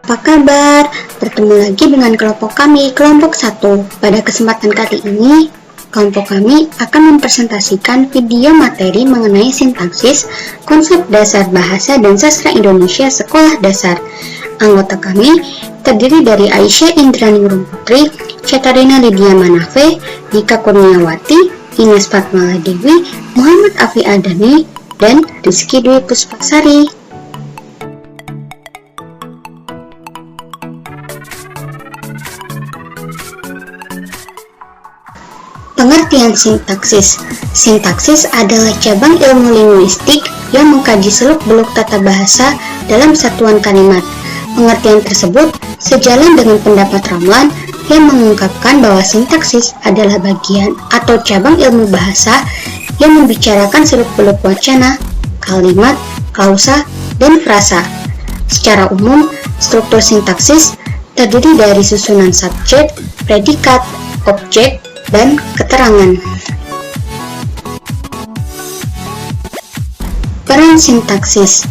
Apa kabar? Bertemu lagi dengan kelompok kami, kelompok 1. Pada kesempatan kali ini, kelompok kami akan mempresentasikan video materi mengenai sintaksis, konsep dasar bahasa dan sastra Indonesia sekolah dasar. Anggota kami terdiri dari Aisyah Indrani Putri, Catarina Lydia Manafe, Nika Kurniawati, Ines Fatmala Dewi, Muhammad Afi Adani, dan Rizky Dwi Puspasari. Pengertian sintaksis. Sintaksis adalah cabang ilmu linguistik yang mengkaji seluk-beluk tata bahasa dalam satuan kalimat. Pengertian tersebut sejalan dengan pendapat Ramlan yang mengungkapkan bahwa sintaksis adalah bagian atau cabang ilmu bahasa yang membicarakan seluk-beluk wacana, kalimat, klausa, dan frasa. Secara umum, struktur sintaksis terdiri dari susunan subjek, predikat, objek, dan keterangan. Peran sintaksis.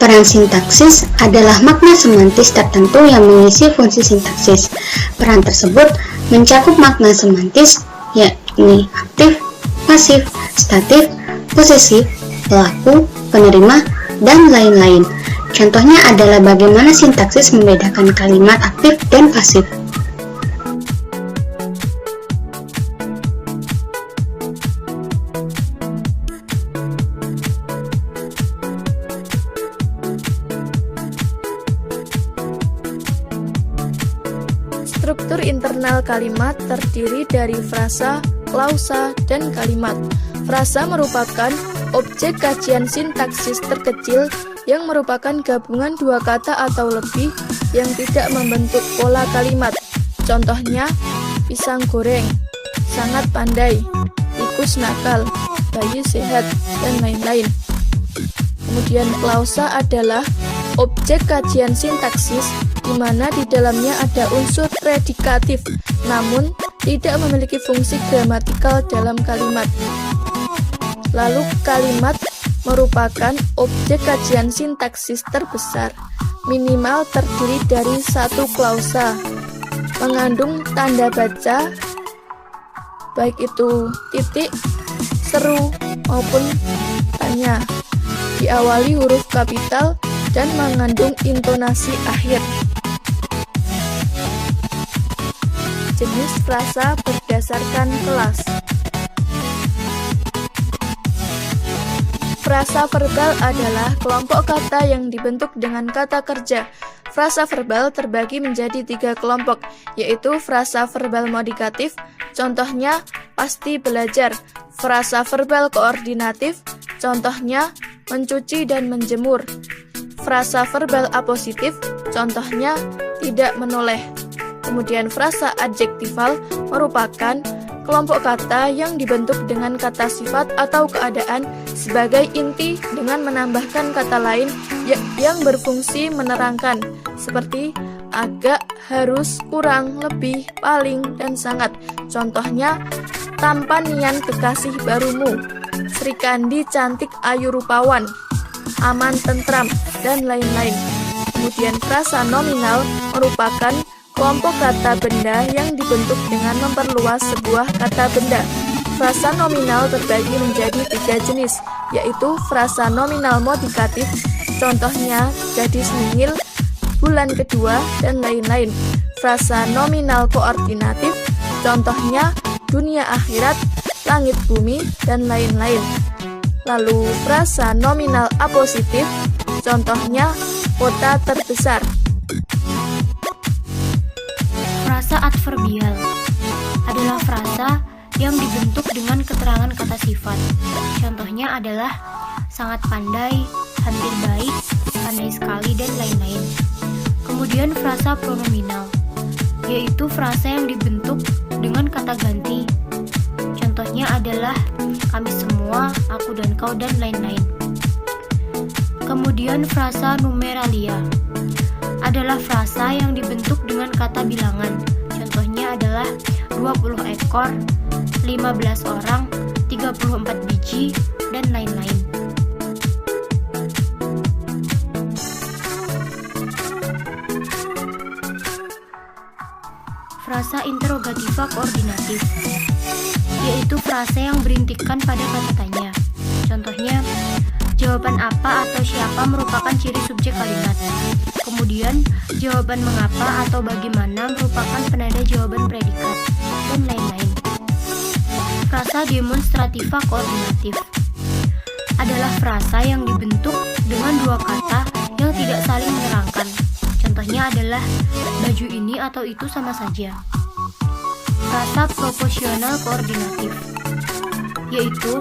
Peran sintaksis adalah makna semantis tertentu yang mengisi fungsi sintaksis. Peran tersebut mencakup makna semantis, yakni aktif, pasif, statif, posesif, pelaku, penerima, dan lain-lain. Contohnya adalah bagaimana sintaksis membedakan kalimat aktif dan pasif. Struktur internal kalimat terdiri dari frasa, klausa, dan kalimat. Frasa merupakan objek kajian sintaksis terkecil yang merupakan gabungan dua kata atau lebih yang tidak membentuk pola kalimat. Contohnya, pisang goreng, sangat pandai, tikus nakal, bayi sehat, dan lain-lain. Kemudian klausa adalah objek kajian sintaksis di mana di dalamnya ada unsur predikatif, namun tidak memiliki fungsi gramatikal dalam kalimat. Lalu kalimat merupakan objek kajian sintaksis terbesar, minimal terdiri dari satu klausa, mengandung tanda baca, baik itu titik, seru, maupun tanya, diawali huruf kapital, dan mengandung intonasi akhir. Jenis frasa berdasarkan kelas. Frasa verbal adalah kelompok kata yang dibentuk dengan kata kerja. Frasa verbal terbagi menjadi 3 kelompok, yaitu frasa verbal modikatif, contohnya pasti belajar. Frasa verbal koordinatif, contohnya mencuci dan menjemur. Frasa verbal apositif, contohnya tidak menoleh. Kemudian frasa adjektifal merupakan kelompok kata yang dibentuk dengan kata sifat atau keadaan sebagai inti dengan menambahkan kata lain yang berfungsi menerangkan, seperti agak, harus, kurang, lebih, paling, dan sangat. Contohnya, tampan nian kekasih barumu, Sri Kandi cantik ayu rupawan, aman tentram, dan lain-lain. Kemudian frasa nominal merupakan kelompok kata benda yang dibentuk dengan memperluas sebuah kata benda. Frasa nominal terbagi menjadi 3 jenis, yaitu frasa nominal modikatif, contohnya gadis mungil, bulan kedua, dan lain-lain. Frasa nominal koordinatif, contohnya dunia akhirat, langit bumi, dan lain-lain. Lalu frasa nominal apositif, contohnya kota terbesar. Frasa adverbial adalah frasa yang dibentuk dengan keterangan kata sifat. Contohnya adalah sangat pandai, hampir baik, pandai sekali, dan lain-lain. Kemudian frasa pronominal, yaitu frasa yang dibentuk dengan kata ganti. Contohnya adalah kami semua, aku dan kau, dan lain-lain. Kemudian frasa numeralia adalah frasa yang dibentuk dengan kata bilangan. Contohnya adalah 20 ekor, 15 orang, 34 biji, dan lain-lain. frasa interrogativa koordinatif, yaitu frasa yang berintikan pada kata tanya. Contohnya, jawaban apa atau siapa merupakan ciri subjek kalimat. Kemudian, jawaban mengapa atau bagaimana merupakan penanda jawaban predikat, dan lain-lain. Frasa demonstrativa koordinatif adalah frasa yang dibentuk dengan dua kata yang tidak saling menerangkan. Contohnya adalah baju ini atau itu sama saja. Frasa proporsional koordinatif, yaitu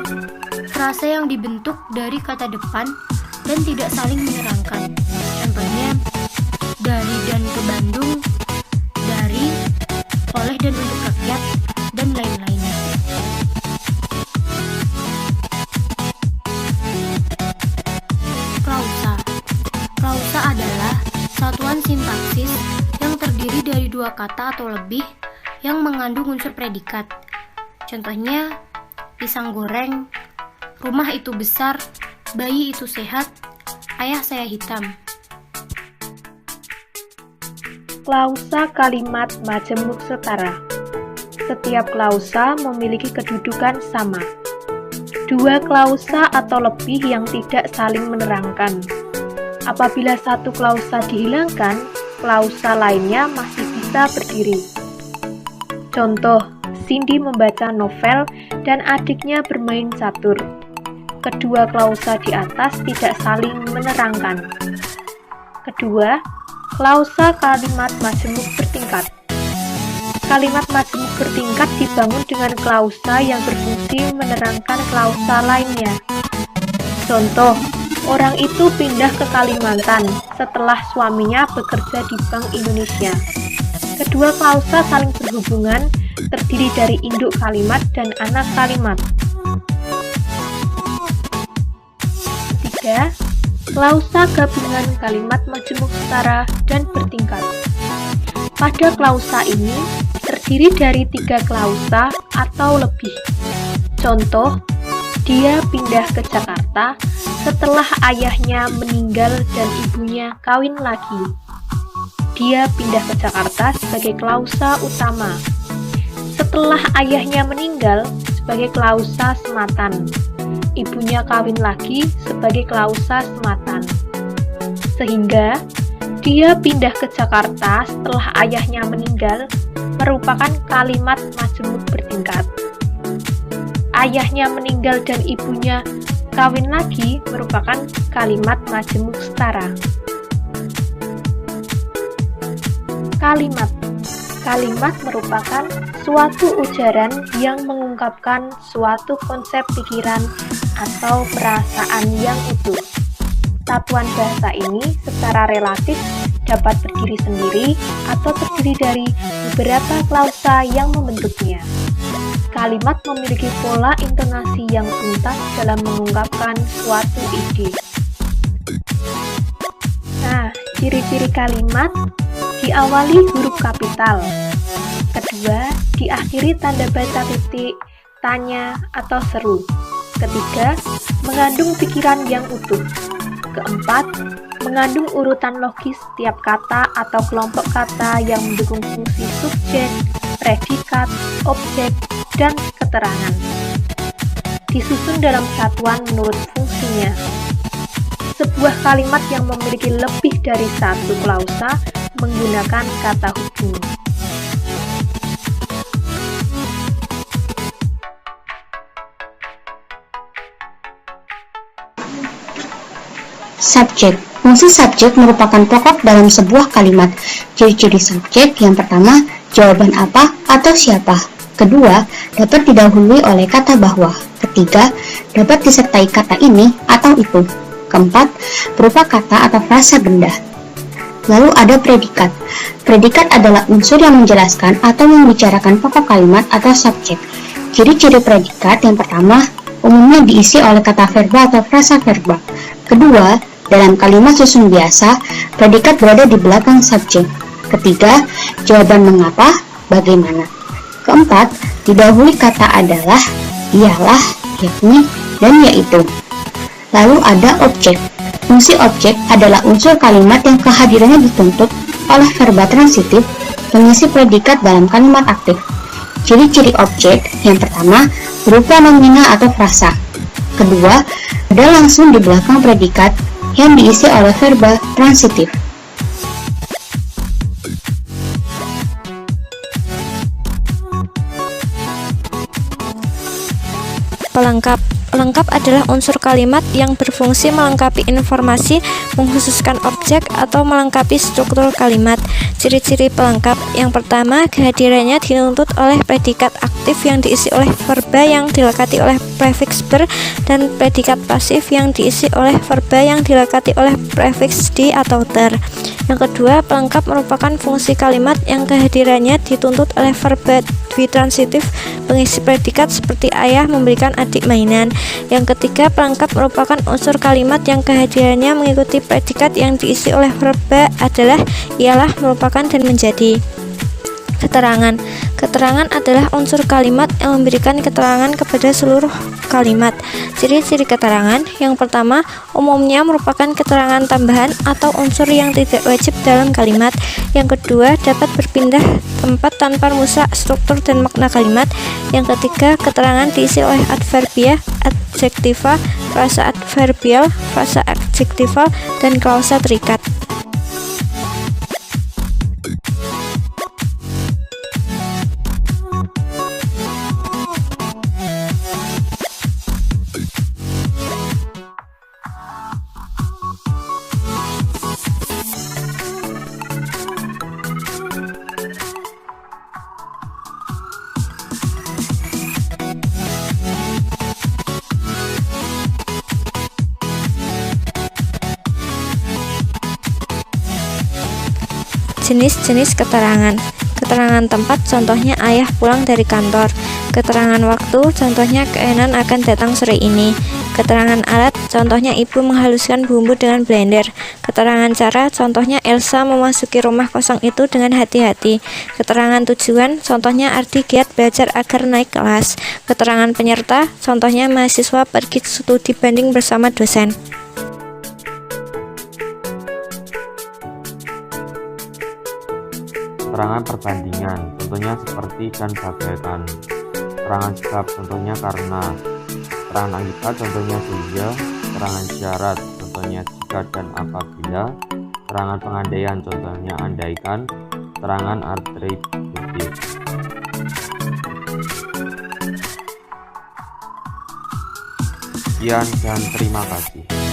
frasa yang dibentuk dari kata depan dan tidak saling menerangkan. Contohnya, dari dan ke Bandung, dari, oleh dan untuk rakyat, dan lain-lainnya. Klausa. Klausa adalah satuan sintaksis yang terdiri dari dua kata atau lebih yang mengandung unsur predikat. Contohnya, pisang goreng, rumah itu besar, bayi itu sehat, ayah saya hitam. Klausa kalimat majemuk setara. Setiap klausa memiliki kedudukan sama. Dua klausa atau lebih yang tidak saling menerangkan. Apabila satu klausa dihilangkan, klausa lainnya masih bisa berdiri. Contoh, Cindy membaca novel dan adiknya bermain catur. Kedua klausa di atas tidak saling menerangkan. Kedua, klausa kalimat majemuk bertingkat. Kalimat majemuk bertingkat dibangun dengan klausa yang berfungsi menerangkan klausa lainnya. Contoh, orang itu pindah ke Kalimantan setelah suaminya bekerja di Bank Indonesia. Kedua klausa saling berhubungan, terdiri dari induk kalimat dan anak kalimat. Ketiga, klausa gabungan kalimat majemuk setara dan bertingkat. Pada klausa ini terdiri dari tiga klausa atau lebih. Contoh, dia pindah ke Jakarta setelah ayahnya meninggal dan ibunya kawin lagi. Dia pindah ke Jakarta sebagai klausa utama. Setelah ayahnya meninggal sebagai klausa sematan. Ibunya kawin lagi sebagai klausa sematan. Sehingga dia pindah ke Jakarta setelah ayahnya meninggal merupakan kalimat majemuk bertingkat. Ayahnya meninggal dan ibunya kawin lagi merupakan kalimat majemuk setara. Kalimat merupakan suatu ujaran yang mengungkapkan suatu konsep pikiran atau perasaan yang utuh. Satuan bahasa ini secara relatif dapat berdiri sendiri atau terdiri dari beberapa klausa yang membentuknya. Kalimat memiliki pola intonasi yang tuntas dalam mengungkapkan suatu ide. Nah, ciri-ciri kalimat diawali huruf kapital. Kedua, diakhiri tanda baca titik, tanya, atau seru. Ketiga, mengandung pikiran yang utuh. Keempat, mengandung urutan logis setiap kata atau kelompok kata yang mendukung fungsi subjek, predikat, objek, dan keterangan. Disusun dalam satuan menurut fungsinya. Sebuah kalimat yang memiliki lebih dari satu klausa menggunakan kata hubung. Subjek. Fungsi subjek merupakan pokok dalam sebuah kalimat. Ciri-ciri subjek yang pertama, jawaban apa atau siapa. Kedua, dapat didahului oleh kata bahwa. Ketiga, dapat disertai kata ini atau itu. Keempat, berupa kata atau frasa benda. Lalu ada predikat. Predikat adalah unsur yang menjelaskan atau membicarakan pokok kalimat atau subjek. Ciri-ciri predikat yang pertama, umumnya diisi oleh kata verba atau frasa verba. Kedua, dalam kalimat susun biasa, predikat berada di belakang subjek. Ketiga, jawaban mengapa, bagaimana. Keempat, didahului kata adalah, ialah, yakni, dan yaitu. Lalu ada objek. Fungsi objek adalah unsur kalimat yang kehadirannya dituntut oleh verba transitif pengisi predikat dalam kalimat aktif. Ciri-ciri objek yang pertama berupa nominal atau frasa. Kedua, ada langsung di belakang predikat yang diisi oleh verba transitif. Pelengkap. Pelengkap adalah unsur kalimat yang berfungsi melengkapi informasi, mengkhususkan objek, atau melengkapi struktur kalimat. Ciri-ciri pelengkap yang pertama, kehadirannya dituntut oleh predikat aktif yang diisi oleh verba yang dilekati oleh prefiks ber, dan predikat pasif yang diisi oleh verba yang dilekati oleh prefiks di atau ter. Yang kedua, pelengkap merupakan fungsi kalimat yang kehadirannya dituntut oleh verba dwitransitif pengisi predikat seperti ayah memberikan adik mainan. Yang ketiga, pelengkap merupakan unsur kalimat yang kehadirannya mengikuti predikat yang diisi oleh verba adalah, ialah, merupakan, dan menjadi. Keterangan. Keterangan adalah unsur kalimat yang memberikan keterangan kepada seluruh kalimat. Ciri-ciri keterangan yang pertama, umumnya merupakan keterangan tambahan atau unsur yang tidak wajib dalam kalimat. Yang kedua, dapat berpindah tempat tanpa merusak struktur dan makna kalimat. Yang ketiga, keterangan diisi oleh adverbia, adjektiva, frasa adverbial, frasa adjektival, dan klausa terikat. Jenis-jenis keterangan. Keterangan tempat, contohnya ayah pulang dari kantor. Keterangan waktu, contohnya Keenan akan datang sore ini. Keterangan alat, contohnya ibu menghaluskan bumbu dengan blender. Keterangan cara, contohnya Elsa memasuki rumah kosong itu dengan hati-hati. Keterangan tujuan, contohnya Ardi giat belajar agar naik kelas. Keterangan penyerta, contohnya mahasiswa pergi studi banding bersama dosen. Keterangan perbandingan, contohnya seperti dan bagaikan. Keterangan sebab, contohnya karena. Keterangan akibat, contohnya sehingga. Keterangan syarat, contohnya jika dan apabila. Keterangan pengandaian, contohnya andaikan. Keterangan atributif. Sekian dan terima kasih.